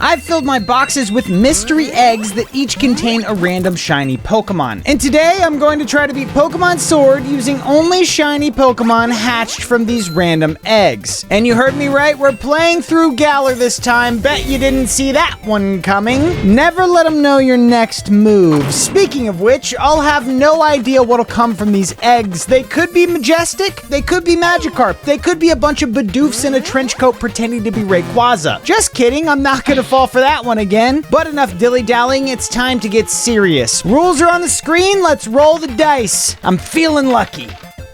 I've filled my boxes with mystery eggs that each contain a random shiny Pokemon. And today I'm going to try to beat Pokemon Sword using only shiny Pokemon hatched from these random eggs. And you heard me right, we're playing through Galar this time. Bet you didn't see that one coming. Never let them know your next move. Speaking of which, I'll have no idea what'll come from these eggs. They could be Majestic, they could be Magikarp, they could be a bunch of Bidoofs in a trench coat pretending to be Rayquaza. Just kidding, I'm not gonna fall for that one again. But enough dilly-dallying, it's time to get serious. Rules are on the screen, let's roll the dice. I'm feeling lucky.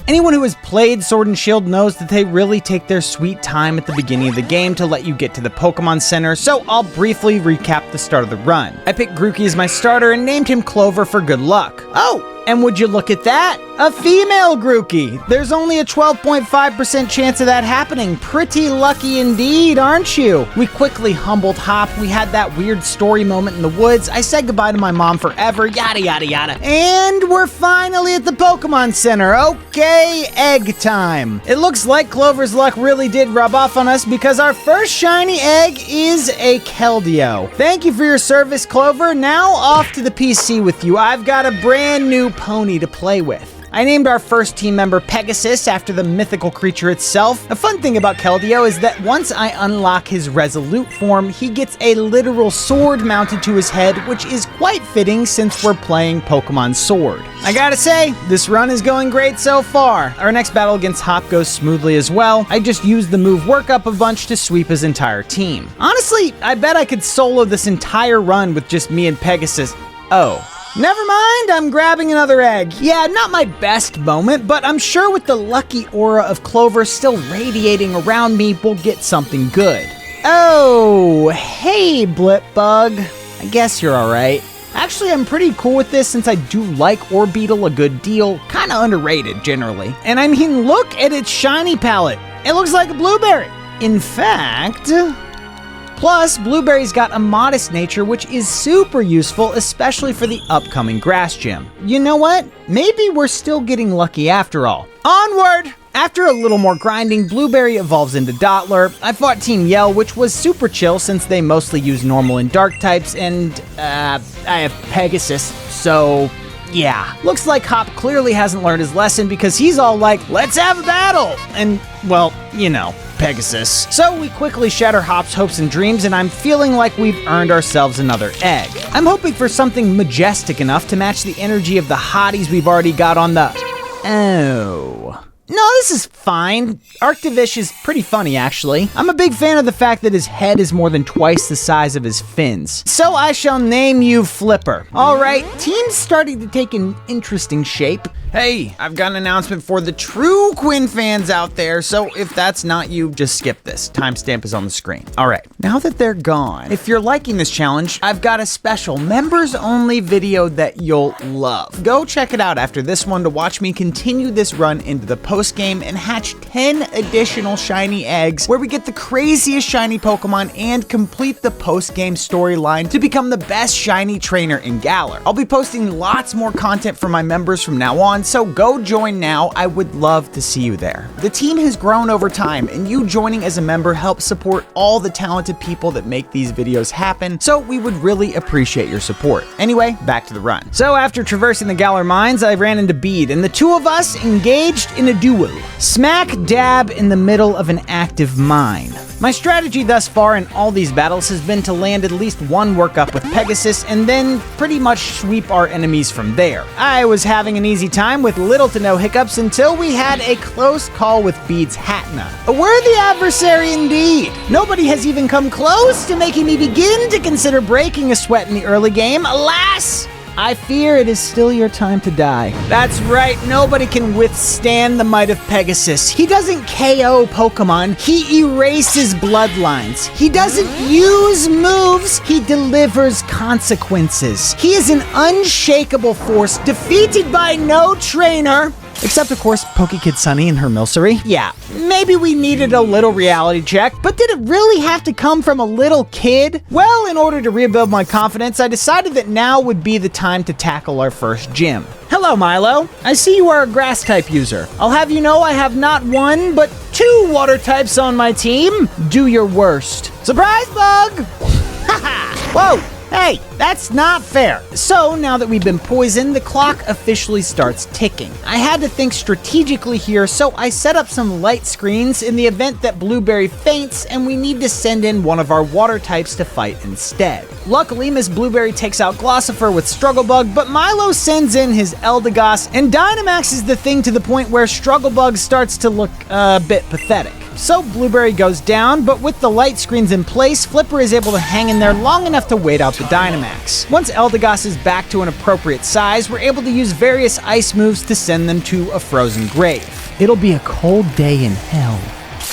Anyone who has played Sword and Shield knows that they really take their sweet time at the beginning of the game to let you get to the Pokemon Center, so I'll briefly recap the start of the run. I picked Grookey as my starter and named him Clover for good luck. Oh! And would you look at that? A female Grookey! There's only a 12.5% chance of that happening. Pretty lucky indeed, aren't you? We quickly humbled Hop, we had that weird story moment in the woods, I said goodbye to my mom forever, yada yada yada. And we're finally at the Pokemon Center. Okay, egg time. It looks like Clover's luck really did rub off on us because our first shiny egg is a Keldeo. Thank you for your service, Clover. Now off to the PC with you. I've got a brand new pony to play with. I named our first team member Pegasus after the mythical creature itself. A fun thing about Keldeo is that once I unlock his Resolute form, he gets a literal sword mounted to his head, which is quite fitting since we're playing Pokemon Sword. I gotta say, this run is going great so far. Our next battle against Hop goes smoothly as well. I just used the move Work Up a bunch to sweep his entire team. Honestly, I bet I could solo this entire run with just me and Pegasus. Oh. Never mind, I'm grabbing another egg. Yeah, not my best moment, but I'm sure with the lucky aura of Clover still radiating around me, we'll get something good. Oh, hey, Blipbug. I guess you're alright. Actually, I'm pretty cool with this since I do like Orbeetle a good deal. Kinda underrated, generally. And I mean, look at its shiny palette. It looks like a blueberry. In fact... Plus, Blueberry's got a modest nature, which is super useful, especially for the upcoming grass gym. You know what? Maybe we're still getting lucky after all. Onward! After a little more grinding, Blueberry evolves into Dottler. I fought Team Yell, which was super chill since they mostly use normal and dark types, and I have Pegasus, so... yeah. Looks like Hop clearly hasn't learned his lesson because he's all like, let's have a battle! And, well, you know, Pegasus. So we quickly shatter Hop's hopes and dreams, and I'm feeling like we've earned ourselves another egg. I'm hoping for something majestic enough to match the energy of the hotties we've already got on the... Oh... No, this is fine. Arctivish is pretty funny, actually. I'm a big fan of the fact that his head is more than twice the size of his fins. So I shall name you Flipper. Alright, team's starting to take an interesting shape. Hey, I've got an announcement for the true Quinn fans out there, so if that's not you, just skip this. Timestamp is on the screen. Alright, now that they're gone, if you're liking this challenge, I've got a special members-only video that you'll love. Go check it out after this one to watch me continue this run into the post-game and hatch 10 additional shiny eggs where we get the craziest shiny Pokemon and complete the post-game storyline to become the best shiny trainer in Galar. I'll be posting lots more content for my members from now on, so go join now. I would love to see you there. The team has grown over time, and you joining as a member helps support all the talented people that make these videos happen, so we would really appreciate your support. Anyway, back to the run. So after traversing the Galar mines, I ran into Bede, and the two of us engaged in a duel. Smack dab in the middle of an active mine. My strategy thus far in all these battles has been to land at least one Work Up with Pegasus and then pretty much sweep our enemies from there. I was having an easy time with little to no hiccups until we had a close call with Bede's Hatna. A worthy adversary indeed. Nobody has even come close to making me begin to consider breaking a sweat in the early game. Alas! I fear it is still your time to die. That's right, nobody can withstand the might of Pegasus. He doesn't KO Pokemon, he erases bloodlines. He doesn't use moves, he delivers consequences. He is an unshakable force, defeated by no trainer. Except, of course, Pokekid Sunny and her Milcery. Yeah, maybe we needed a little reality check, but did it really have to come from a little kid? Well, in order to rebuild my confidence, I decided that now would be the time to tackle our first gym. Hello, Milo. I see you are a grass type user. I'll have you know I have not one, but 2 water types on my team. Do your worst. Surprise, Bug! Whoa! Hey, that's not fair. So now that we've been poisoned, the clock officially starts ticking. I had to think strategically here, so I set up some light screens in the event that Blueberry faints and we need to send in one of our water types to fight instead. Luckily, Miss Blueberry takes out Glossifer with Strugglebug, but Milo sends in his Eldegoss, and Dynamax is the thing to the point where Strugglebug starts to look a bit pathetic. So Blueberry goes down, but with the light screens in place, Flipper is able to hang in there long enough to wait out the Dynamax. Once Eldegoss is back to an appropriate size, we're able to use various ice moves to send them to a frozen grave. It'll be a cold day in hell.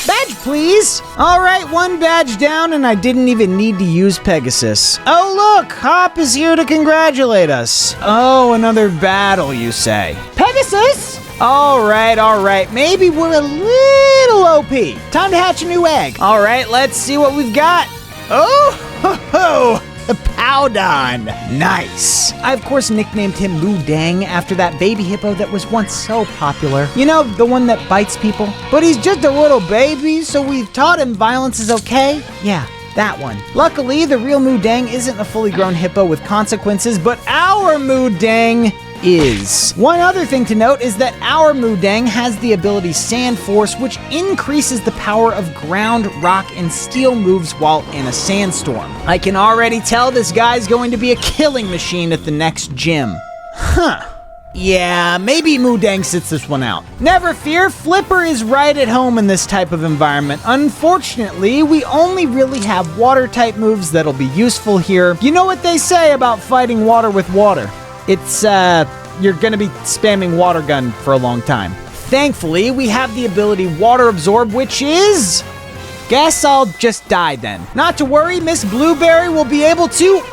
Badge, please! Alright, one badge down, and I didn't even need to use Pegasus. Oh look, Hop is here to congratulate us. Oh, another battle, you say. Pegasus? Alright, maybe we're a little OP. Time to hatch a new egg. Alright, let's see what we've got. Oh, ho, ho. Powdon. Nice. I, of course, nicknamed him Moo Dang after that baby hippo that was once so popular. You know, the one that bites people? But he's just a little baby, so we've taught him violence is okay. Yeah, that one. Luckily, the real Moo Dang isn't a fully grown hippo with consequences, but our Moo Dang is. One other thing to note is that our Moo Dang has the ability Sand Force, which increases the power of ground, rock, and steel moves while in a sandstorm. I can already tell this guy's going to be a killing machine at the next gym. Huh. Yeah, maybe Moo Dang sits this one out. Never fear, Flipper is right at home in this type of environment. Unfortunately, we only really have water-type moves that'll be useful here. You know what they say about fighting water with water? It's, you're gonna be spamming Water Gun for a long time. Thankfully, we have the ability Water Absorb, which is... Guess I'll just die then. Not to worry, Miss Blueberry will be able to...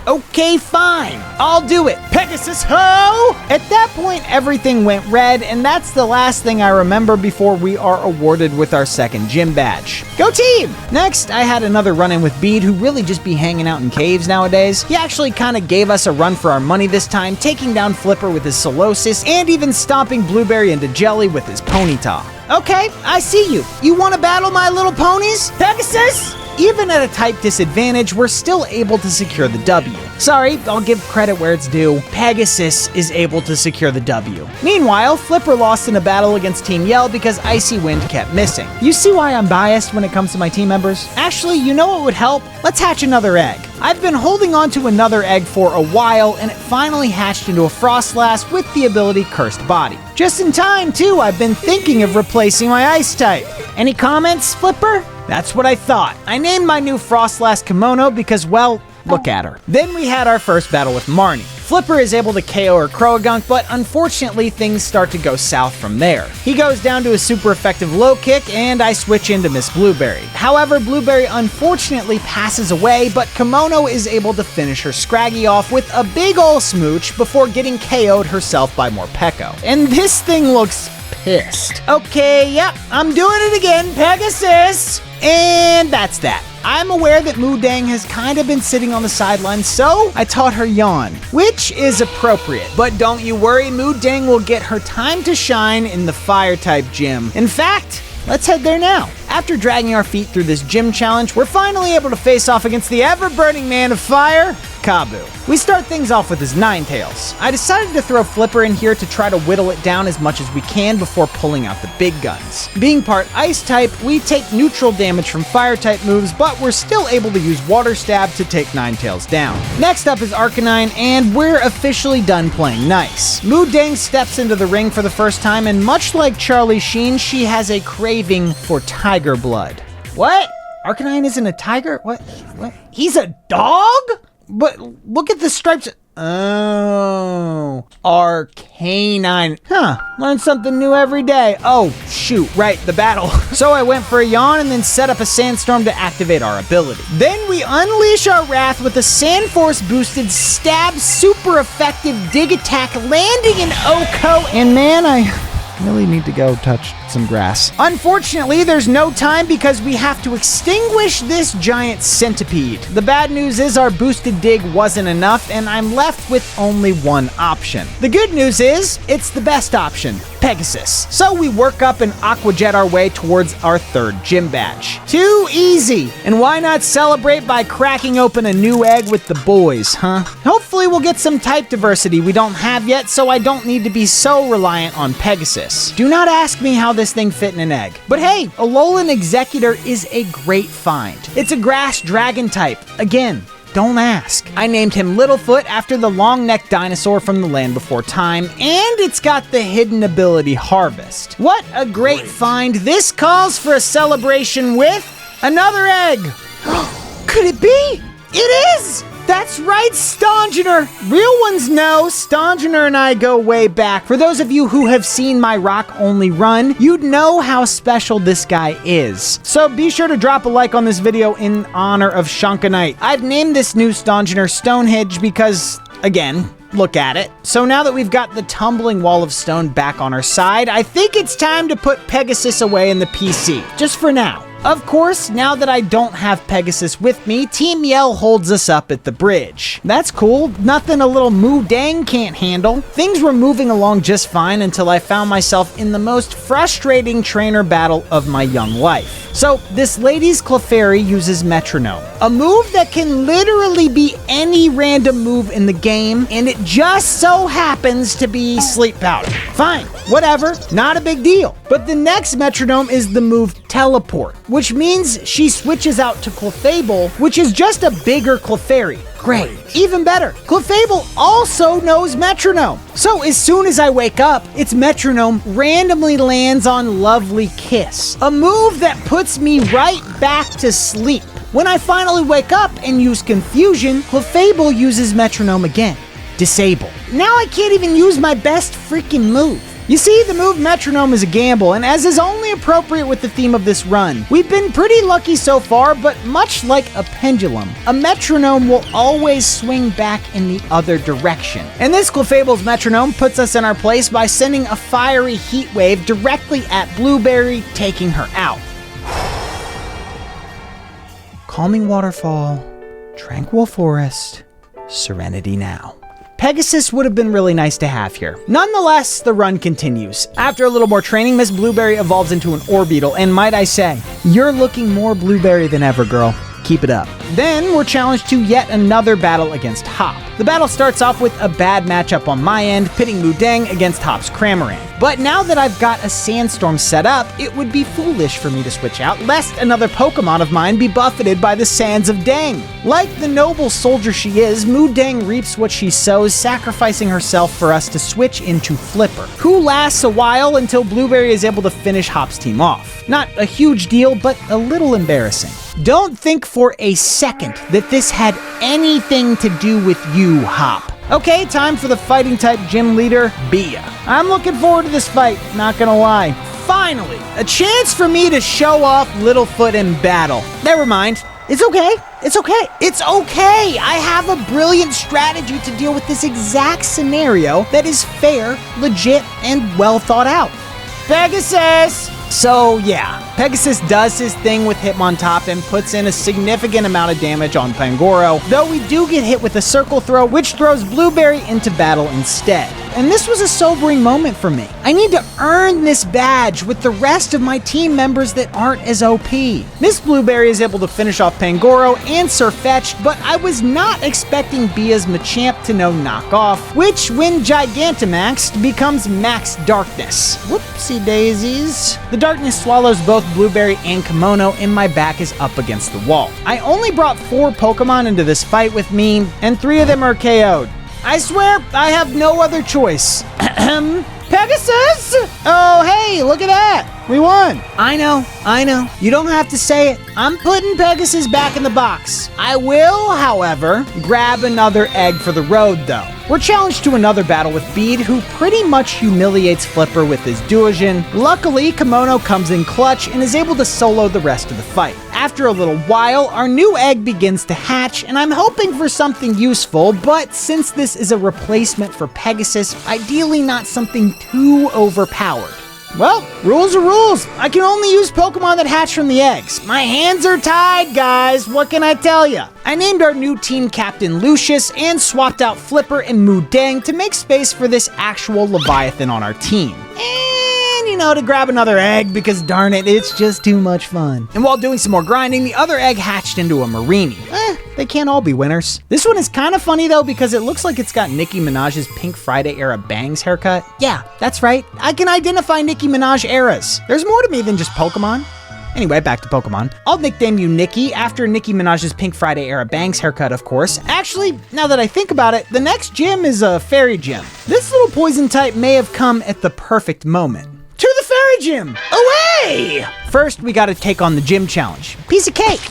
Okay, fine. I'll do it. Pegasus, ho! At that point, everything went red, and that's the last thing I remember before we are awarded with our second gym badge. Go team! Next, I had another run-in with Bede, who really just be hanging out in caves nowadays. He actually kind of gave us a run for our money this time, taking down Flipper with his Solosis, and even stomping Blueberry into jelly with his Ponyta. Okay, I see you. You want to battle my little ponies? Pegasus? Even at a type disadvantage, we're still able to secure the W. Sorry, I'll give credit where it's due. Pegasus is able to secure the W. Meanwhile, Flipper lost in a battle against Team Yell because Icy Wind kept missing. You see why I'm biased when it comes to my team members? Actually, you know what would help? Let's hatch another egg. I've been holding on to another egg for a while, and it finally hatched into a Frostlass with the ability Cursed Body. Just in time, too. I've been thinking of replacing my Ice type. Any comments, Flipper? That's what I thought. I named my new Frostlass Kimono because, well, look at her. Then we had our first battle with Marnie. Flipper is able to KO her Croagunk, but unfortunately things start to go south from there. He goes down to a super effective low kick, and I switch into Miss Blueberry. However, Blueberry unfortunately passes away, but Kimono is able to finish her Scraggy off with a big ol' smooch before getting KO'd herself by Morpeko. And this thing looks pissed. Okay, yep, I'm doing it again, Pegasus! And that's that. I'm aware that Moo Dang has kind of been sitting on the sidelines, so I taught her Yawn, which is appropriate. But don't you worry, Moo Dang will get her time to shine in the Fire-type gym. In fact, let's head there now. After dragging our feet through this gym challenge, we're finally able to face off against the ever-burning man of fire, Kabu. We start things off with his Ninetales. I decided to throw Flipper in here to try to whittle it down as much as we can before pulling out the big guns. Being part Ice type, we take neutral damage from Fire type moves, but we're still able to use Water Stab to take Ninetales down. Next up is Arcanine, and we're officially done playing nice. Moo Dang steps into the ring for the first time, and much like Charlie Sheen, she has a craving for tiger blood. What? Arcanine isn't a tiger? What? He's a dog? But look at the stripes. Oh, Arcanine. Huh, learn something new every day. Oh, shoot, right, the battle. So I went for a Yawn and then set up a Sandstorm to activate our ability. Then we unleash our wrath with a Sand Force boosted Stab super effective dig attack landing in Oko. And man, I really need to go touch some grass. Unfortunately, there's no time because we have to extinguish this giant centipede. The bad news is our boosted dig wasn't enough, and I'm left with only one option. The good news is, it's the best option. Pegasus. So we work up and aquajet our way towards our third gym badge. Too easy. And why not celebrate by cracking open a new egg with the boys, huh? Hopefully we'll get some type diversity we don't have yet, so I don't need to be so reliant on Pegasus. Do not ask me how this thing fit in an egg. But hey, Alolan Exeggutor is a great find. It's a grass dragon type. Again, don't ask. I named him Littlefoot after the long-necked dinosaur from the land before time, and it's got the hidden ability Harvest. What a great find. This calls for a celebration with another egg. Could it be? It is! That's right, Stonjourner! Real ones know, Stonjourner and I go way back. For those of you who have seen my rock-only run, you'd know how special this guy is. So be sure to drop a like on this video in honor of Shunkanite. I've named this new Stonjourner Stonehenge because, again, look at it. So now that we've got the tumbling wall of stone back on our side, I think it's time to put Pegasus away in the PC, just for now. Of course, now that I don't have Pegasus with me, Team Yell holds us up at the bridge. That's cool, nothing a little Moo Dang can't handle. Things were moving along just fine until I found myself in the most frustrating trainer battle of my young life. So, this lady's Clefairy uses Metronome, a move that can literally be any random move in the game, and it just so happens to be Sleep Powder. Fine, whatever, not a big deal. But the next Metronome is the move Teleport, which means she switches out to Clefable, which is just a bigger Clefairy. Great. Even better, Clefable also knows Metronome. So as soon as I wake up, its Metronome randomly lands on Lovely Kiss, a move that puts me right back to sleep. When I finally wake up and use Confusion, Clefable uses Metronome again. Disable. Now I can't even use my best freaking move. You see, the move Metronome is a gamble, and as is only appropriate with the theme of this run, we've been pretty lucky so far, but much like a pendulum, a Metronome will always swing back in the other direction. And this Clefable's Metronome puts us in our place by sending a fiery heat wave directly at Blueberry, taking her out. Calming waterfall, tranquil forest, serenity now. Pegasus would have been really nice to have here. Nonetheless, the run continues. After a little more training, Miss Blueberry evolves into an Orbeetle, and might I say, you're looking more Blueberry than ever, girl. Keep it up. Then we're challenged to yet another battle against Hop. The battle starts off with a bad matchup on my end, pitting Moo Dang against Hop's Cramorant. But now that I've got a Sandstorm set up, it would be foolish for me to switch out, lest another Pokemon of mine be buffeted by the sands of Dang. Like the noble soldier she is, Moo Dang reaps what she sows, sacrificing herself for us to switch into Flipper, who lasts a while until Blueberry is able to finish Hop's team off. Not a huge deal, but a little embarrassing. Don't think for a second that this had anything to do with you, Hop. Okay, time for the fighting type gym leader, Bia. I'm looking forward to this fight, not gonna lie. Finally, a chance for me to show off Littlefoot in battle. Never mind. It's okay. It's okay. It's okay. I have a brilliant strategy to deal with this exact scenario that is fair, legit, and well thought out. Pegasus! So yeah, Pegasus does his thing with Hitmontop and puts in a significant amount of damage on Pangoro, though we do get hit with a Circle Throw, which throws Blueberry into battle instead. And this was a sobering moment for me. I need to earn this badge with the rest of my team members that aren't as OP. Miss Blueberry is able to finish off Pangoro and Sirfetch'd, but I was not expecting Bia's Machamp to know Knock Off, which when Gigantamaxed becomes Max Darkness. Whoopsie daisies. The darkness swallows both Blueberry and Kimono, and my back is up against the wall. I only brought 4 Pokemon into this fight with me, and 3 of them are KO'd. I swear, I have no other choice. Pegasus! Oh, hey, look at that. We won. I know. You don't have to say it. I'm putting Pegasus back in the box. I will, however, grab another egg for the road, though. We're challenged to another battle with Bede, who pretty much humiliates Flipper with his Duosion. Luckily, Kimono comes in clutch and is able to solo the rest of the fight. After a little while, our new egg begins to hatch, and I'm hoping for something useful, but since this is a replacement for Pegasus, ideally not something too overpowered. Well, rules are rules. I can only use Pokemon that hatch from the eggs. My hands are tied, guys. What can I tell ya? I named our new team captain Lucius and swapped out Flipper and Mudang to make space for this actual Leviathan on our team. And, to grab another egg because darn it, it's just too much fun. And while doing some more grinding, the other egg hatched into a Mareanie. They can't all be winners. This one is kind of funny though because it looks like it's got Nicki Minaj's Pink Friday era bangs haircut. Yeah, that's right. I can identify Nicki Minaj eras. There's more to me than just Pokemon. Anyway, back to Pokemon. I'll nickname you Nicki after Nicki Minaj's Pink Friday era bangs haircut, of course. Actually, now that I think about it, the next gym is a fairy gym. This little poison type may have come at the perfect moment. To the fairy gym! Away! First, we gotta take on the gym challenge. Piece of cake!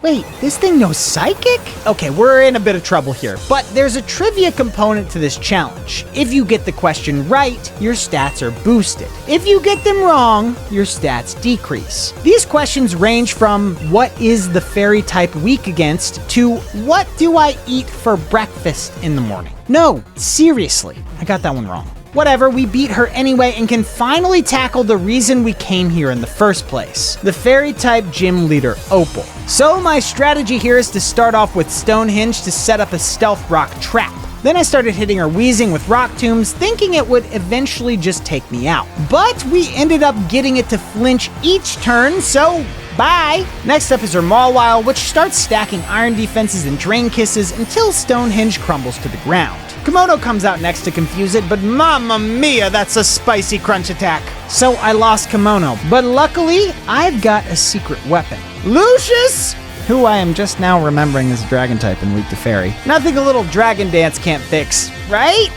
Wait, this thing knows Psychic? Okay, we're in a bit of trouble here, but there's a trivia component to this challenge. If you get the question right, your stats are boosted. If you get them wrong, your stats decrease. These questions range from what is the fairy type weak against to what do I eat for breakfast in the morning? No, seriously, I got that one wrong. Whatever, we beat her anyway and can finally tackle the reason we came here in the first place. The fairy-type gym leader, Opal. So my strategy here is to start off with Stonehenge to set up a stealth rock trap. Then I started hitting her Weezing with rock tombs, thinking it would eventually just take me out. But we ended up getting it to flinch each turn, so bye! Next up is her Mawile, which starts stacking iron defenses and drain kisses until Stonehenge crumbles to the ground. Kimono comes out next to confuse it, but mamma mia, that's a spicy crunch attack. So I lost Kimono, but luckily, I've got a secret weapon. Lucius! Who I am just now remembering is a dragon type and weak to fairy. Nothing a little dragon dance can't fix, right?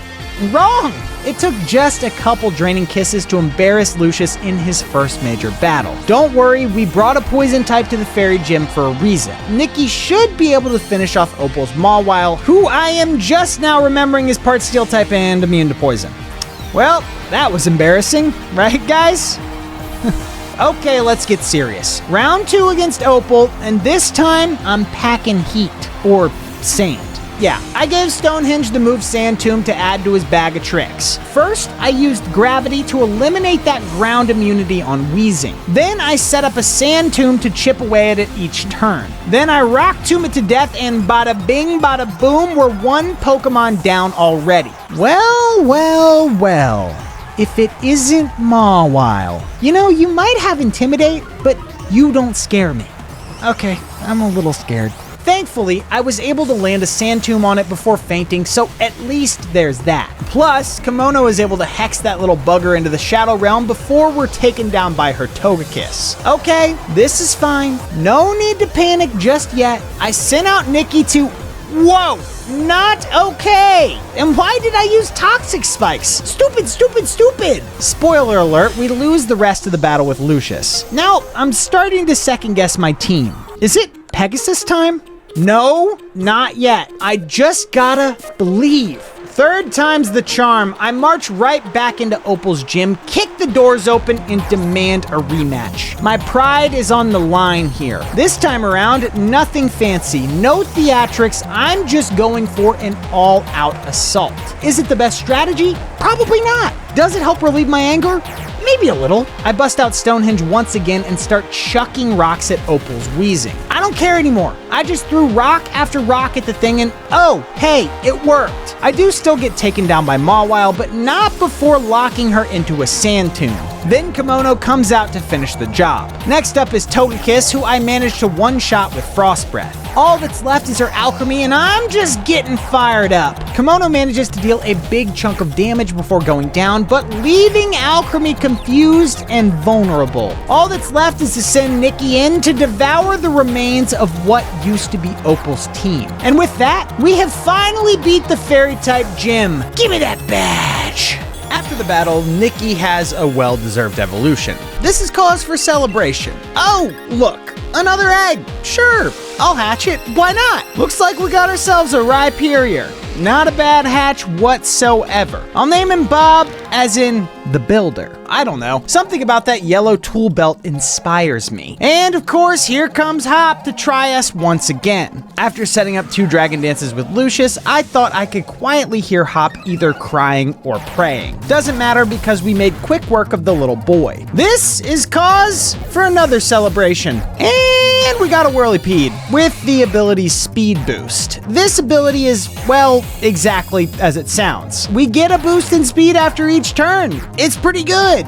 Wrong! It took just a couple draining kisses to embarrass Lucius in his first major battle. Don't worry, we brought a poison type to the fairy gym for a reason. Nicki should be able to finish off Opal's Mawile, who I am just now remembering is part steel type and immune to poison. Well, that was embarrassing, right guys? Okay, let's get serious. Round 2 against Opal, and this time I'm packing heat, or sand. Yeah, I gave Stonehenge the move Sand Tomb to add to his bag of tricks. First, I used Gravity to eliminate that ground immunity on Weezing. Then I set up a Sand Tomb to chip away at it each turn. Then I Rock Tomb it to death and bada bing bada boom, we're one Pokemon down already. Well. If it isn't Mawile. You might have Intimidate, but you don't scare me. Okay, I'm a little scared. Thankfully, I was able to land a Sand Tomb on it before fainting, so at least there's that. Plus, Kimono is able to hex that little bugger into the Shadow Realm before we're taken down by her Togekiss. Okay, this is fine. No need to panic just yet. I sent out Nicki to... Whoa! Not okay! And why did I use Toxic Spikes? Stupid! Spoiler alert, we lose the rest of the battle with Lucius. Now, I'm starting to second guess my team. Is it Pegasus time? No, not yet. I just gotta believe. Third time's the charm. I march right back into Opal's gym, kick the doors open, and demand a rematch. My pride is on the line here. This time around, nothing fancy, no theatrics. I'm just going for an all-out assault. Is it the best strategy? Probably not. Does it help relieve my anger? Maybe a little. I bust out Stonehenge once again and start chucking rocks at Opal's Weezing. I don't care anymore. I just threw rock after rock at the thing and oh, hey, it worked. I do still get taken down by Mawile, but not before locking her into a Sand Tomb. Then Kimono comes out to finish the job. Next up is Togekiss, who I managed to one-shot with Frost Breath. All that's left is her alchemy, and I'm just getting fired up. Kimono manages to deal a big chunk of damage before going down, but leaving alchemy confused and vulnerable. All that's left is to send Nicki in to devour the remains of what used to be Opal's team. And with that, we have finally beat the Fairy-type gym. Give me that badge! After the battle, Nicki has a well-deserved evolution. This is cause for celebration. Oh, look, another egg. Sure, I'll hatch it. Why not? Looks like we got ourselves a Rhyperior. Not a bad hatch whatsoever. I'll name him Bob, as in the Builder. I don't know. Something about that yellow tool belt inspires me. And of course, here comes Hop to try us once again. After setting up 2 dragon dances with Lucius, I thought I could quietly hear Hop either crying or praying. Doesn't matter because we made quick work of the little boy. This is cause for another celebration. And we got a Whirlipede with the ability Speed Boost. This ability is, well, exactly as it sounds. We get a boost in speed after each turn. It's pretty good.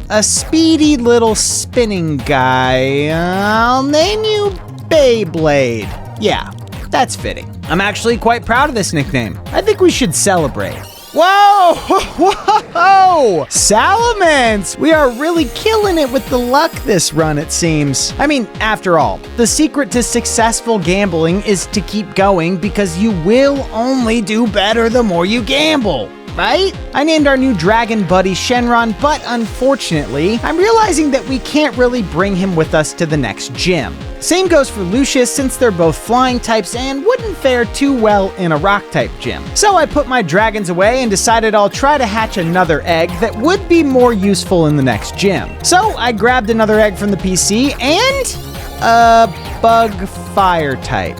A speedy little spinning guy. I'll name you Beyblade. Yeah, that's fitting. I'm actually quite proud of this nickname. I think we should celebrate. Whoa! Whoa! Salamence! We are really killing it with the luck this run, it seems. I mean, after all, the secret to successful gambling is to keep going because you will only do better the more you gamble. Right? I named our new dragon buddy Shenron, but unfortunately, I'm realizing that we can't really bring him with us to the next gym. Same goes for Lucius since they're both flying types and wouldn't fare too well in a rock type gym. So I put my dragons away and decided I'll try to hatch another egg that would be more useful in the next gym. So I grabbed another egg from the PC and a bug fire type.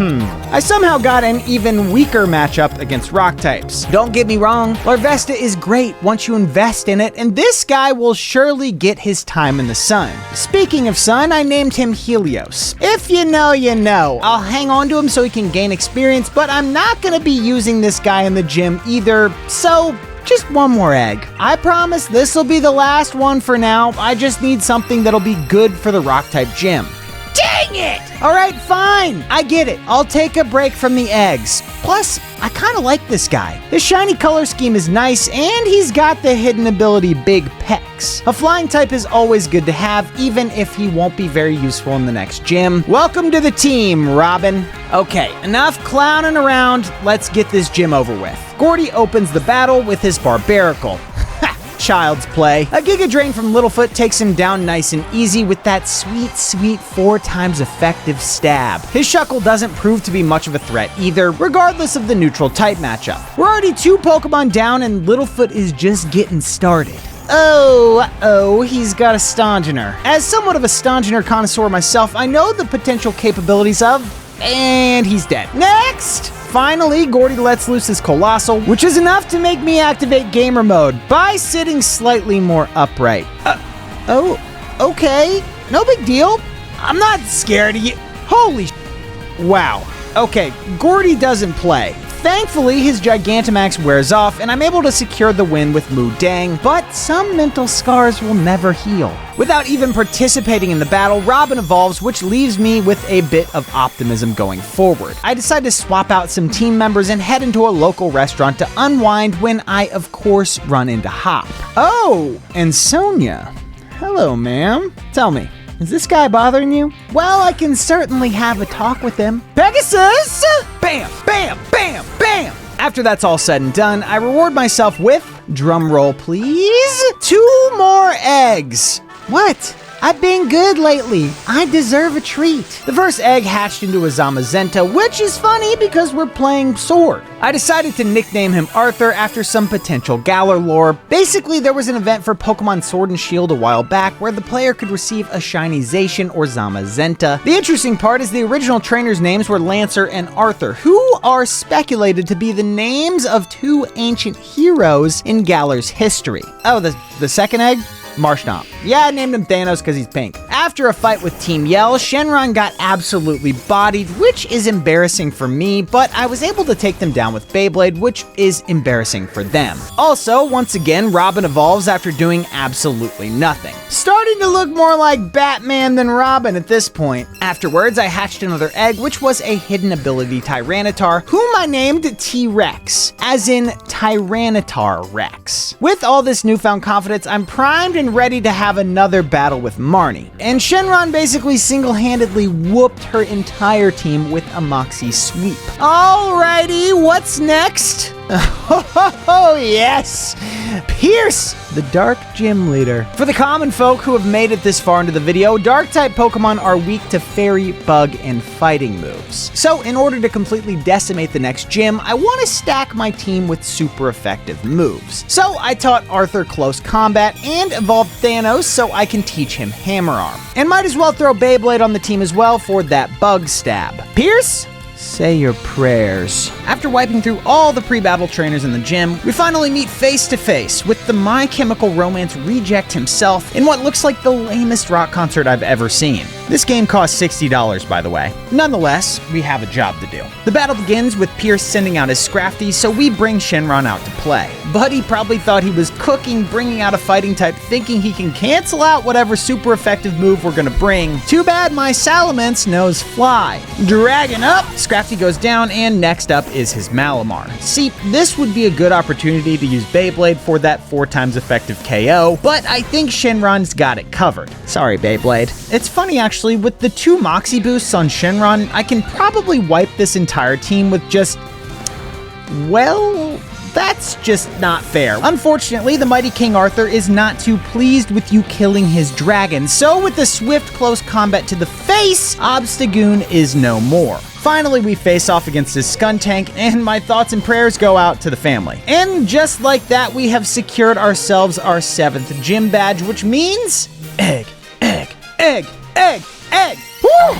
I somehow got an even weaker matchup against rock types. Don't get me wrong, Larvesta is great once you invest in it, and this guy will surely get his time in the sun. Speaking of sun, I named him Helios. If you know, you know. I'll hang on to him so he can gain experience, but I'm not gonna be using this guy in the gym either, so just one more egg. I promise this'll be the last one for now. I just need something that'll be good for the rock type gym. Dang it! All right, fine. I get it. I'll take a break from the eggs. Plus, I kind of like this guy. His shiny color scheme is nice, and he's got the hidden ability Big Pecs. A flying type is always good to have, even if he won't be very useful in the next gym. Welcome to the team, Robin. Okay, enough clowning around. Let's get this gym over with. Gordy opens the battle with his Barbaracle. Child's play. A Giga Drain from Littlefoot takes him down nice and easy with that sweet, sweet 4 times effective stab. His Shuckle doesn't prove to be much of a threat either, regardless of the neutral type matchup. We're already 2 Pokemon down and Littlefoot is just getting started. Oh, he's got a Stonjourner. As somewhat of a Stonjourner connoisseur myself, I know the potential capabilities of, and he's dead. Next! Finally, Gordy lets loose his Colossal, which is enough to make me activate gamer mode by sitting slightly more upright. Okay. No big deal. I'm not scared of you. Holy sh**. Wow. Okay, Gordy doesn't play. Thankfully, his Gigantamax wears off, and I'm able to secure the win with Mudang, but some mental scars will never heal. Without even participating in the battle, Robin evolves, which leaves me with a bit of optimism going forward. I decide to swap out some team members and head into a local restaurant to unwind when I, of course, run into Hop. Oh, and Sonia. Hello, ma'am. Tell me, is this guy bothering you? Well, I can certainly have a talk with him. Pegasus! Bam, bam, bam, bam! After that's all said and done, I reward myself with, drum roll please, 2 more eggs. What? I've been good lately. I deserve a treat. The first egg hatched into a Zamazenta, which is funny because we're playing Sword. I decided to nickname him Arthur after some potential Galar lore. Basically, there was an event for Pokemon Sword and Shield a while back where the player could receive a shiny Zacian or Zamazenta. The interesting part is the original trainers' names were Lancer and Arthur, who are speculated to be the names of 2 ancient heroes in Galar's history. Oh, the second egg? Marshtomp. Yeah, I named him Thanos because he's pink. After a fight with Team Yell, Shenron got absolutely bodied, which is embarrassing for me, but I was able to take them down with Beyblade, which is embarrassing for them. Also, once again, Robin evolves after doing absolutely nothing. Starting to look more like Batman than Robin at this point. Afterwards, I hatched another egg, which was a hidden ability Tyranitar, whom I named T-Rex, as in Tyranitar Rex. With all this newfound confidence, I'm primed and ready to have another battle with Marnie. And Shenron basically single-handedly whooped her entire team with a Moxie sweep. Alrighty, what's next? Oh, yes! Pierce, the Dark Gym Leader. For the common folk who have made it this far into the video, Dark-type Pokemon are weak to Fairy, Bug, and Fighting moves. So, in order to completely decimate the next gym, I want to stack my team with super effective moves. So, I taught Arthur Close Combat and evolved Thanos so I can teach him Hammer Arm. And might as well throw Beyblade on the team as well for that Bug Stab. Pierce? Say your prayers. After wiping through all the pre-battle trainers in the gym, we finally meet face to face with the My Chemical Romance reject himself in what looks like the lamest rock concert I've ever seen. This game costs $60, by the way. Nonetheless, we have a job to do. The battle begins with Pierce sending out his Scrafty, so we bring Shenron out to play. Buddy probably thought he was cooking, bringing out a fighting type, thinking he can cancel out whatever super effective move we're gonna bring. Too bad my Salamence knows fly. Dragon up, Scrafty goes down, and next up is his Malamar. See, this would be a good opportunity to use Beyblade for that 4 times effective KO, but I think Shenron's got it covered. Sorry, Beyblade. It's funny actually, with the 2 Moxie boosts on Shenron, I can probably wipe this entire team with just, well, that's just not fair. Unfortunately, the mighty King Arthur is not too pleased with you killing his dragon, so with the swift close combat to the face, Obstagoon is no more. Finally, we face off against his Skuntank, and my thoughts and prayers go out to the family. And just like that, we have secured ourselves our 7th gym badge, which means egg, egg, egg, egg, egg. Woo!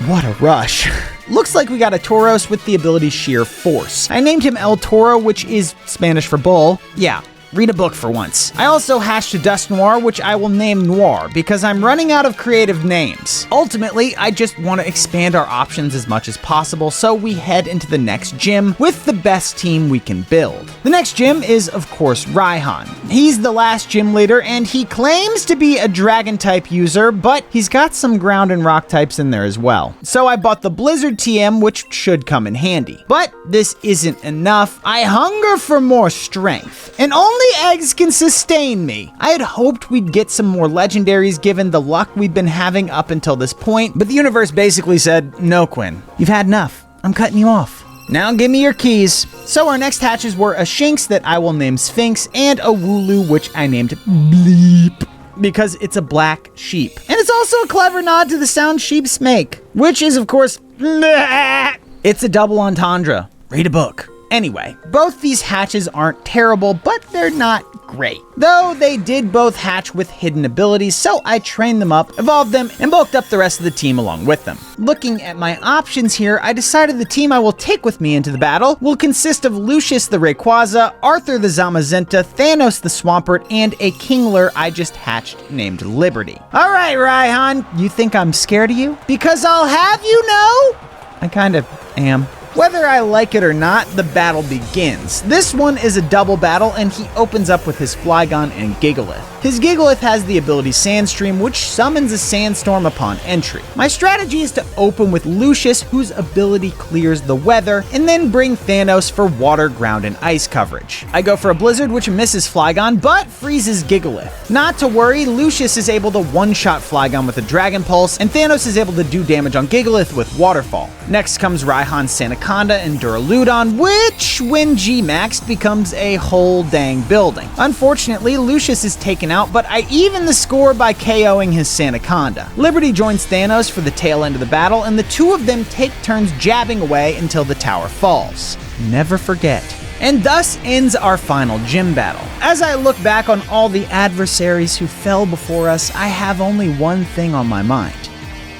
What a rush. Looks like we got a Tauros with the ability Sheer Force. I named him El Toro, which is Spanish for bull. Yeah, read a book for once. I also hatched a Dusknoir, which I will name Noir, because I'm running out of creative names. Ultimately, I just want to expand our options as much as possible, so we head into the next gym with the best team we can build. The next gym is, of course, Raihan. He's the last gym leader, and he claims to be a Dragon-type user, but he's got some ground and rock types in there as well. So I bought the Blizzard TM, which should come in handy. But this isn't enough. I hunger for more strength, and only eggs can sustain me. I had hoped we'd get some more legendaries given the luck we've been having up until this point, but the universe basically said, no, Quinn, you've had enough. I'm cutting you off. Now give me your keys. So our next hatches were a Shinx that I will name Sphinx and a Wooloo which I named Bleep, because it's a black sheep. And it's also a clever nod to the sound sheeps make, which is of course, bleh. It's a double entendre. Read a book. Anyway, both these hatches aren't terrible, but they're not great. Though they did both hatch with hidden abilities, so I trained them up, evolved them, and bulked up the rest of the team along with them. Looking at my options here, I decided the team I will take with me into the battle will consist of Lucius the Rayquaza, Arthur the Zamazenta, Thanos the Swampert, and a Kingler I just hatched named Liberty. Alright, Raihan, you think I'm scared of you? Because I'll have you know, I kind of am. Whether I like it or not, the battle begins. This one is a double battle, and he opens up with his Flygon and Gigalith. His Gigalith has the ability Sandstream, which summons a sandstorm upon entry. My strategy is to open with Lucius, whose ability clears the weather, and then bring Thanos for water, ground, and ice coverage. I go for a Blizzard, which misses Flygon, but freezes Gigalith. Not to worry, Lucius is able to one-shot Flygon with a Dragon Pulse, and Thanos is able to do damage on Gigalith with Waterfall. Next comes Raihan's Sandaconda and Duraludon, which, when G-maxed, becomes a whole dang building. Unfortunately, Lucius is taken out, but I even the score by KOing his Sandaconda. Liberty joins Thanos for the tail end of the battle, and the two of them take turns jabbing away until the tower falls. Never forget. And thus ends our final gym battle. As I look back on all the adversaries who fell before us, I have only one thing on my mind.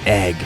Egg.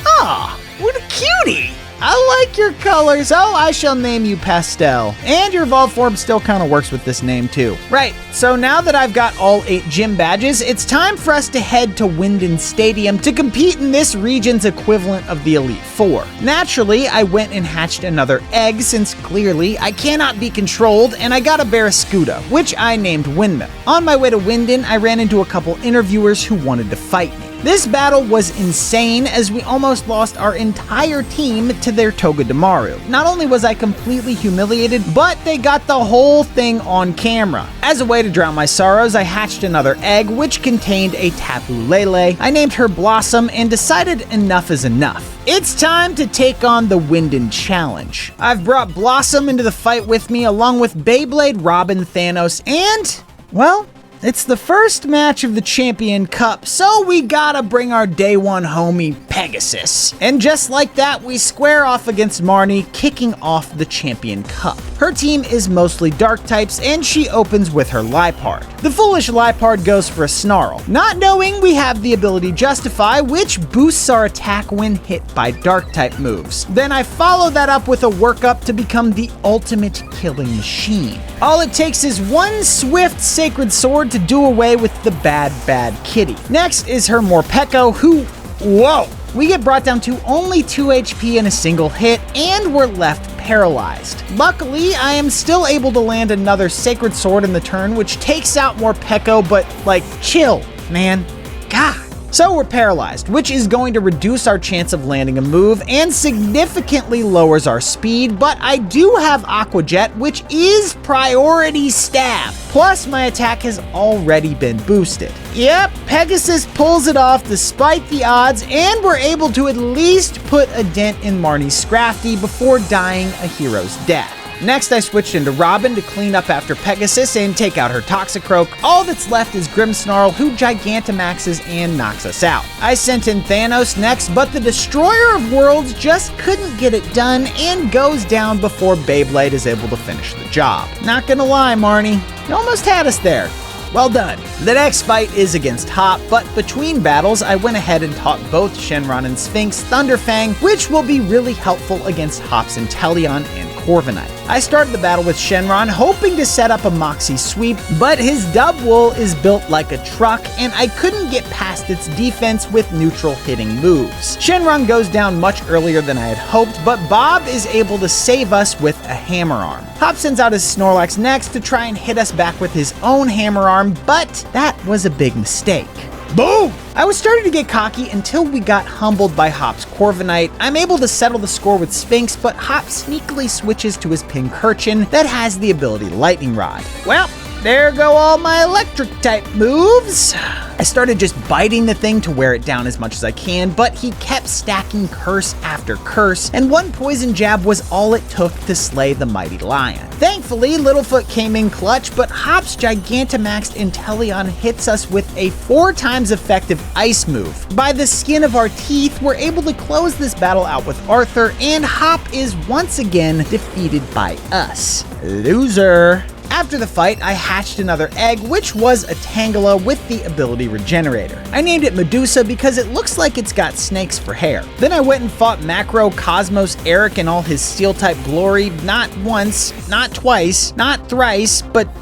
Ah, what a cutie! I like your colors. Oh, I shall name you Pastel. And your evolved form still kind of works with this name too. Right, so now that I've got all 8 gym badges, it's time for us to head to Wyndon Stadium to compete in this region's equivalent of the Elite Four. Naturally, I went and hatched another egg since clearly I cannot be controlled, and I got a Barraskewda, which I named Windmill. On my way to Wyndon, I ran into a couple interviewers who wanted to fight me. This battle was insane as we almost lost our entire team to their Togedemaru. Not only was I completely humiliated, but they got the whole thing on camera. As a way to drown my sorrows, I hatched another egg which contained a Tapu Lele. I named her Blossom and decided enough is enough. It's time to take on the Winden Challenge. I've brought Blossom into the fight with me along with Beyblade, Robin, Thanos, and, well, it's the first match of the Champion Cup, so we gotta bring our day one homie, Pegasus. And just like that, we square off against Marnie, kicking off the Champion Cup. Her team is mostly dark types, and she opens with her Liepard. The foolish Liepard goes for a Snarl, not knowing we have the ability Justify, which boosts our attack when hit by dark type moves. Then I follow that up with a workup to become the ultimate killing machine. All it takes is one swift Sacred Sword to do away with the bad kitty. Next is her Morpeko, who, whoa! We get brought down to only 2 HP in a single hit, and we're left paralyzed. Luckily, I am still able to land another Sacred Sword in the turn, which takes out Morpeko, but like, chill, man. God. So we're paralyzed, which is going to reduce our chance of landing a move and significantly lowers our speed, but I do have Aqua Jet, which is priority stab. Plus, my attack has already been boosted. Yep, Pegasus pulls it off despite the odds, and we're able to at least put a dent in Marnie's Scrafty before dying a hero's death. Next, I switched into Robin to clean up after Pegasus and take out her Toxicroak. All that's left is Grimmsnarl, who Gigantamaxes and knocks us out. I sent in Thanos next, but the Destroyer of Worlds just couldn't get it done and goes down before Beyblade is able to finish the job. Not gonna lie, Marnie, you almost had us there. Well done. The next fight is against Hop, but between battles, I went ahead and taught both Shenron and Sphinx Thunderfang, which will be really helpful against Hop's Inteleon and Corviknight. I started the battle with Shenron, hoping to set up a Moxie sweep, but his Dubwool is built like a truck, and I couldn't get past its defense with neutral hitting moves. Shenron goes down much earlier than I had hoped, but Bob is able to save us with a Hammer Arm. Hop sends out his Snorlax next to try and hit us back with his own Hammer Arm, but that was a big mistake. Boom! I was starting to get cocky until we got humbled by Hop's Corviknight. I'm able to settle the score with Sphinx, but Hop sneakily switches to his Pincurchin that has the ability Lightning Rod. Well, there go all my electric type moves. I started just biting the thing to wear it down as much as I can, but he kept stacking curse after curse, and one poison jab was all it took to slay the mighty lion. Thankfully, Littlefoot came in clutch, but Hop's Gigantamaxed Inteleon hits us with a 4 times effective ice move. By the skin of our teeth, we're able to close this battle out with Arthur, and Hop is once again defeated by us. Loser. After the fight, I hatched another egg, which was a Tangela with the ability Regenerator. I named it Medusa because it looks like it's got snakes for hair. Then I went and fought Macro, Cosmos, Eric, and all his Steel-type glory, not once, not twice, not thrice, but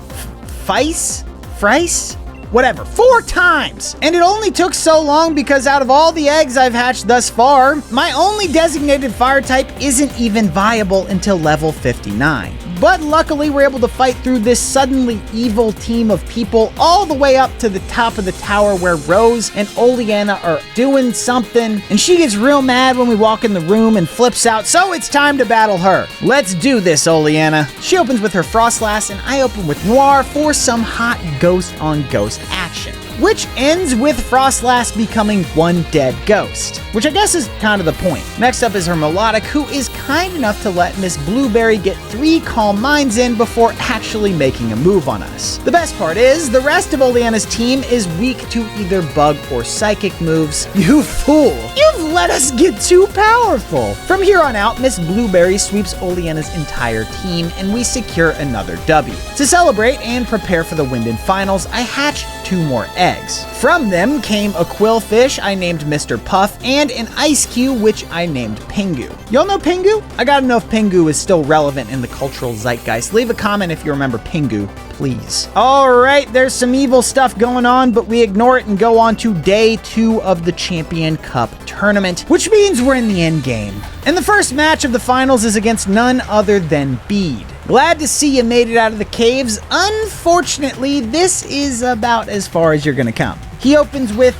Thrice? Whatever, 4 times! And it only took so long because out of all the eggs I've hatched thus far, my only designated fire type isn't even viable until level 59. But luckily we're able to fight through this suddenly evil team of people all the way up to the top of the tower where Rose and Oleana are doing something, and she gets real mad when we walk in the room and flips out, so it's time to battle her. Let's do this, Oleana. She opens with her Frostlass, and I open with Noir for some hot ghost-on-ghost action, which ends with Frostlass becoming one dead ghost, which I guess is kind of the point. Next up is her Melodic, who is kind enough to let Miss Blueberry get 3 Calm Minds in before actually making a move on us. The best part is, the rest of Oleana's team is weak to either bug or psychic moves. You fool! You've let us get too powerful! From here on out, Miss Blueberry sweeps Oleana's entire team, and we secure another W. To celebrate and prepare for the Winden Finals, I hatched 2 more eggs. From them came a Quillfish I named Mr. Puff, and an Ice Cube which I named Pingu. Y'all know Pingu? I gotta know if Pingu is still relevant in the cultural zeitgeist. Leave a comment if you remember Pingu, please. Alright, there's some evil stuff going on, but we ignore it and go on to day 2 of the Champion Cup tournament, which means we're in the end game. And the first match of the finals is against none other than Bede. Glad to see you made it out of the caves. Unfortunately, this is about as far as you're gonna come. He opens with...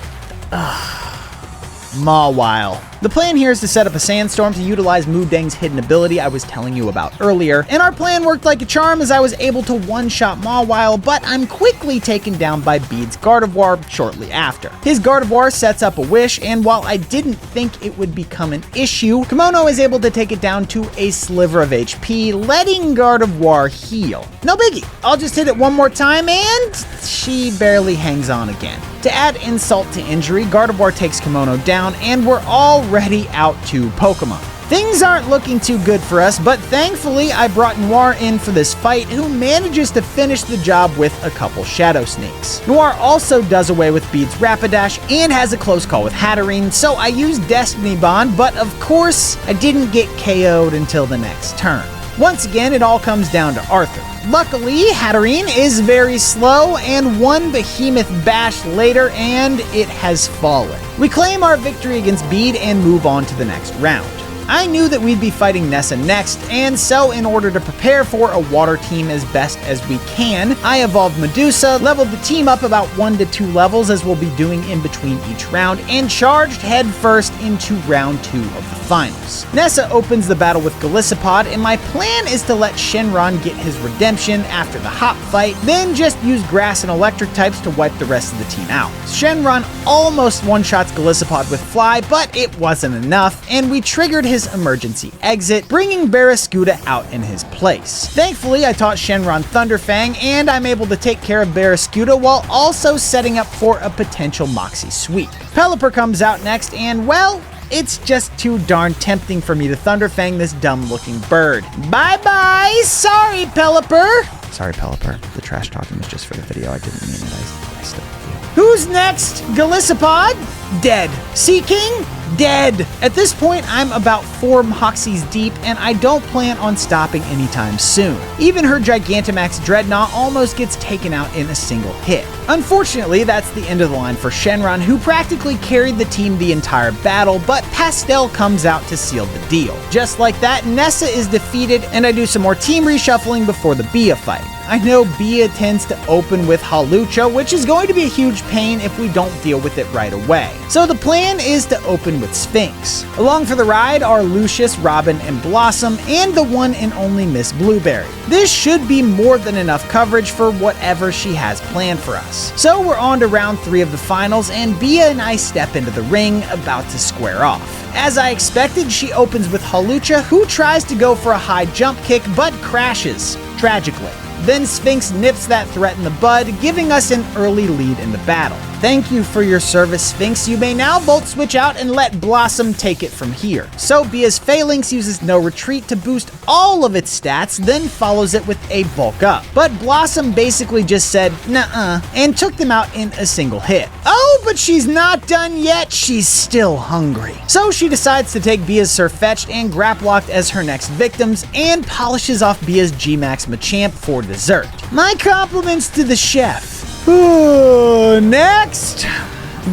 Mawile. The plan here is to set up a sandstorm to utilize Moodang's hidden ability I was telling you about earlier, and our plan worked like a charm as I was able to one-shot Mawile, but I'm quickly taken down by Bede's Gardevoir shortly after. His Gardevoir sets up a wish, and while I didn't think it would become an issue, Kimono is able to take it down to a sliver of HP, letting Gardevoir heal. No biggie, I'll just hit it one more time and she barely hangs on again. To add insult to injury, Gardevoir takes Kimono down, and we're already out 2 Pokemon. Things aren't looking too good for us, but thankfully I brought Noir in for this fight, who manages to finish the job with a couple Shadow Sneaks. Noir also does away with Bede's Rapidash and has a close call with Hatterene, so I used Destiny Bond, but of course I didn't get KO'd until the next turn. Once again, it all comes down to Arthur. Luckily, Hatterene is very slow, and one behemoth bash later, and it has fallen. We claim our victory against Bede and move on to the next round. I knew that we'd be fighting Nessa next, and so in order to prepare for a water team as best as we can, I evolved Medusa, leveled the team up about 1 to 2 levels as we'll be doing in between each round, and charged headfirst into round 2 of the finals. Nessa opens the battle with Golisopod, and my plan is to let Shenron get his redemption after the hop fight, then just use grass and electric types to wipe the rest of the team out. Shenron almost one-shots Golisopod with Fly, but it wasn't enough, and we triggered his emergency exit, bringing Barraskewda out in his place. Thankfully, I taught Shenron Thunderfang, and I'm able to take care of Barraskewda while also setting up for a potential Moxie sweep. Pelipper comes out next, and well, it's just too darn tempting for me to Thunderfang this dumb-looking bird. Bye-bye! Sorry, Pelipper! Sorry, Pelipper. The trash talking was just for the video. I didn't mean it. I still love you. Who's next? Golisopod? Dead. Seaking? Dead. At this point, I'm about 4 Moxies deep, and I don't plan on stopping anytime soon. Even her Gigantamax Dreadnought almost gets taken out in a single hit. Unfortunately, that's the end of the line for Shenron, who practically carried the team the entire battle, but Pastel comes out to seal the deal. Just like that, Nessa is defeated, and I do some more team reshuffling before the Bia fight. I know Bia tends to open with Hawlucha, which is going to be a huge pain if we don't deal with it right away. So the plan is to open with Sphinx. Along for the ride are Lucius, Robin, and Blossom, and the one and only Miss Blueberry. This should be more than enough coverage for whatever she has planned for us. So we're on to round 3 of the finals, and Bia and I step into the ring, about to square off. As I expected, she opens with Hawlucha, who tries to go for a high jump kick, but crashes, tragically. Then Sphinx nips that threat in the bud, giving us an early lead in the battle. Thank you for your service, Sphinx. You may now Volt Switch out and let Blossom take it from here. So Bia's Phalanx uses No Retreat to boost all of its stats, then follows it with a Bulk Up. But Blossom basically just said, "Nuh-uh," and took them out in a single hit. Oh, but she's not done yet. She's still hungry. So she decides to take Bia's Sirfetch'd and Grapploct as her next victims, and polishes off Bia's G-Max Machamp for dessert. My compliments to the chef. Next!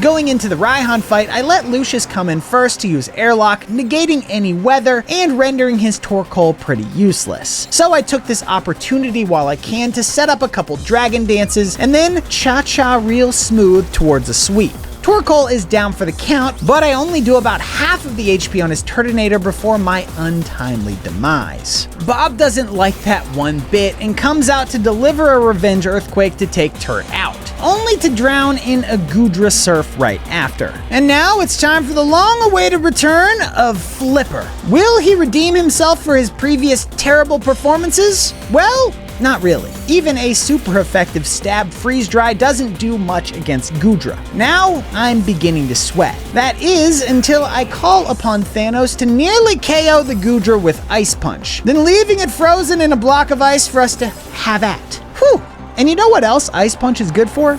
Going into the Raihan fight, I let Lucius come in first to use Airlock, negating any weather and rendering his Torkoal pretty useless. So I took this opportunity while I can to set up a couple Dragon Dances and then cha-cha real smooth towards a sweep. Torkoal is down for the count, but I only do about half of the HP on his Turtonator before my untimely demise. Bob doesn't like that one bit and comes out to deliver a Revenge Earthquake to take Turt out, only to drown in a Goodra Surf right after. And now it's time for the long-awaited return of Flipper. Will he redeem himself for his previous terrible performances? Well, not really. Even a super effective Stab Freeze Dry doesn't do much against Goodra. Now I'm beginning to sweat. That is until I call upon Thanos to nearly KO the Goodra with Ice Punch, then leaving it frozen in a block of ice for us to have at. Whew! And you know what else Ice Punch is good for?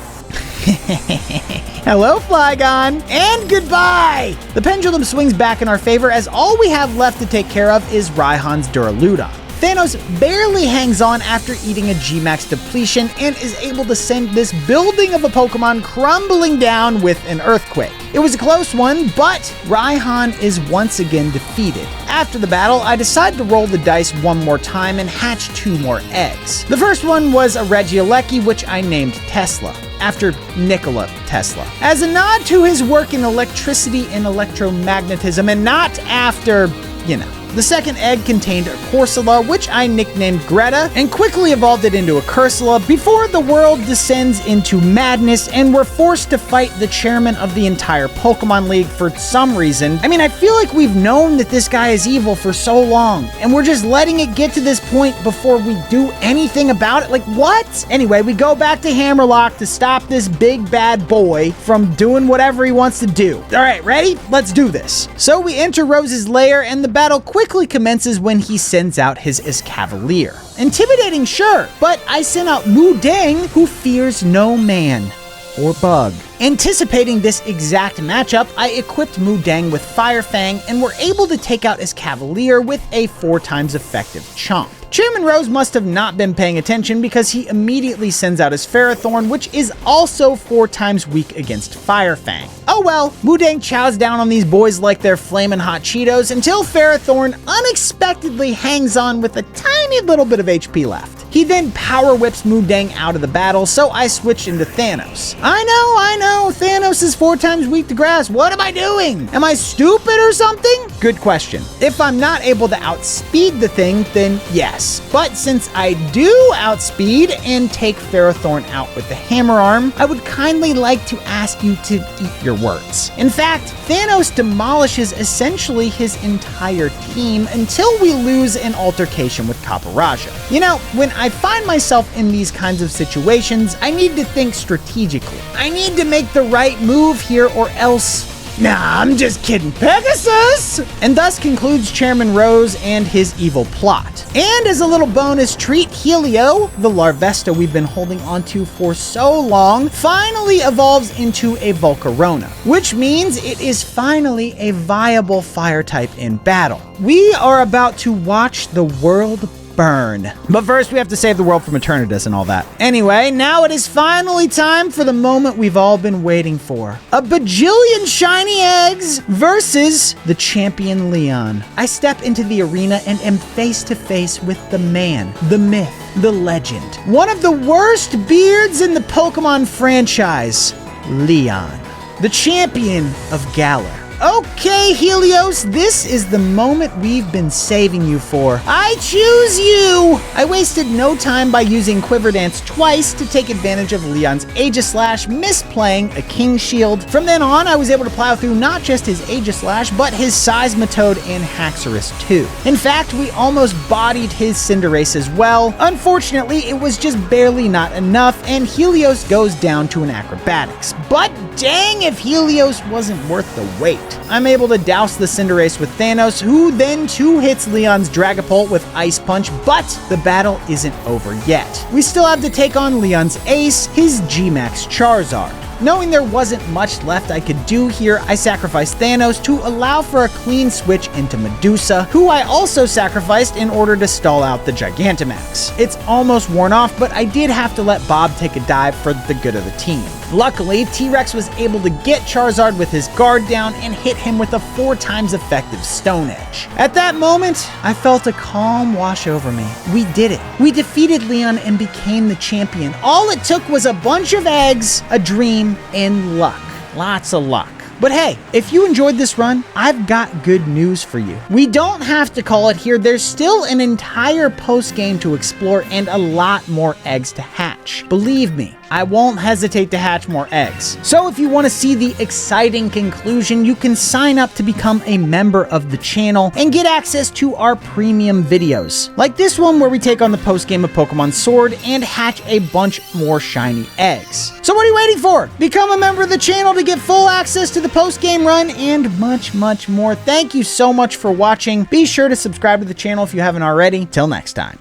Hello, Flygon, and goodbye! The pendulum swings back in our favor as all we have left to take care of is Raihan's Duraludon. Thanos barely hangs on after eating a G-Max depletion and is able to send this building of a Pokemon crumbling down with an earthquake. It was a close one, but Raihan is once again defeated. After the battle, I decide to roll the dice one more time and hatch 2 more eggs. The first one was a Regieleki, which I named Tesla, after Nikola Tesla, as a nod to his work in electricity and electromagnetism, and not after, you know. The second egg contained a Corsola, which I nicknamed Greta, and quickly evolved it into a Cursula before the world descends into madness and we're forced to fight the chairman of the entire Pokemon League for some reason. I mean, I feel like we've known that this guy is evil for so long, and we're just letting it get to this point before we do anything about it. Like, what? Anyway, we go back to Hammerlock to stop this big bad boy from doing whatever he wants to do. All right, ready? Let's do this. So we enter Rose's lair, and the battle quickly commences when he sends out his Escavalier. Intimidating, sure, but I sent out Mudang, who fears no man or bug. Anticipating this exact matchup, I equipped Mudang with Fire Fang and were able to take out Escavalier with a 4 times effective Chomp. Chairman Rose must have not been paying attention because he immediately sends out his Ferrothorn, which is also 4 times weak against Fire Fang. Oh well, Mudang chows down on these boys like they're flamin' hot Cheetos until Ferrothorn unexpectedly hangs on with a tiny little bit of HP left. He then power whips Mudang out of the battle, so I switched into Thanos. I know, Thanos is 4 times weak to grass. What am I doing? Am I stupid or something? Good question. If I'm not able to outspeed the thing, then yes. But since I do outspeed and take Ferrothorn out with the Hammer Arm, I would kindly like to ask you to eat your words. In fact, Thanos demolishes essentially his entire team until we lose an altercation with Caparaja. You know, when I find myself in these kinds of situations, I need to think strategically. I need to make the right move here or else... Nah, I'm just kidding. Pegasus! And thus concludes Chairman Rose and his evil plot. And as a little bonus treat, Helio, the Larvesta we've been holding onto for so long, finally evolves into a Volcarona, which means it is finally a viable fire type in battle. We are about to watch the world burn. But first, we have to save the world from Eternatus and all that. Anyway, now it is finally time for the moment we've all been waiting for. A bajillion shiny eggs versus the champion Leon. I step into the arena and am face to face with the man, the myth, the legend. One of the worst beards in the Pokemon franchise, Leon, the champion of Galar. Okay, Helios, this is the moment we've been saving you for. I choose you! I wasted no time by using Quiver Dance twice to take advantage of Leon's Aegislash, misplaying a King Shield. From then on, I was able to plow through not just his Aegislash, but his Seismitoad and Haxorus too. In fact, we almost bodied his Cinderace as well. Unfortunately, it was just barely not enough, and Helios goes down to an Acrobatics. But dang if Helios wasn't worth the wait. I'm able to douse the Cinderace with Thanos, who then 2-hits Leon's Dragapult with Ice Punch, but the battle isn't over yet. We still have to take on Leon's ace, his G-Max Charizard. Knowing there wasn't much left I could do here, I sacrificed Thanos to allow for a clean switch into Medusa, who I also sacrificed in order to stall out the Gigantamax. It's almost worn off, but I did have to let Bob take a dive for the good of the team. Luckily, T-Rex was able to get Charizard with his guard down and hit him with a 4 times effective Stone Edge. At that moment, I felt a calm wash over me. We did it. We defeated Leon and became the champion. All it took was a bunch of eggs, a dream, and luck. Lots of luck. But hey, if you enjoyed this run, I've got good news for you. We don't have to call it here. There's still an entire post-game to explore and a lot more eggs to hatch. Believe me, I won't hesitate to hatch more eggs. So if you want to see the exciting conclusion, you can sign up to become a member of the channel and get access to our premium videos, like this one where we take on the post-game of Pokemon Sword and hatch a bunch more shiny eggs. So what are you waiting for? Become a member of the channel to get full access to the post-game run and much, much more. Thank you so much for watching. Be sure to subscribe to the channel if you haven't already. Till next time.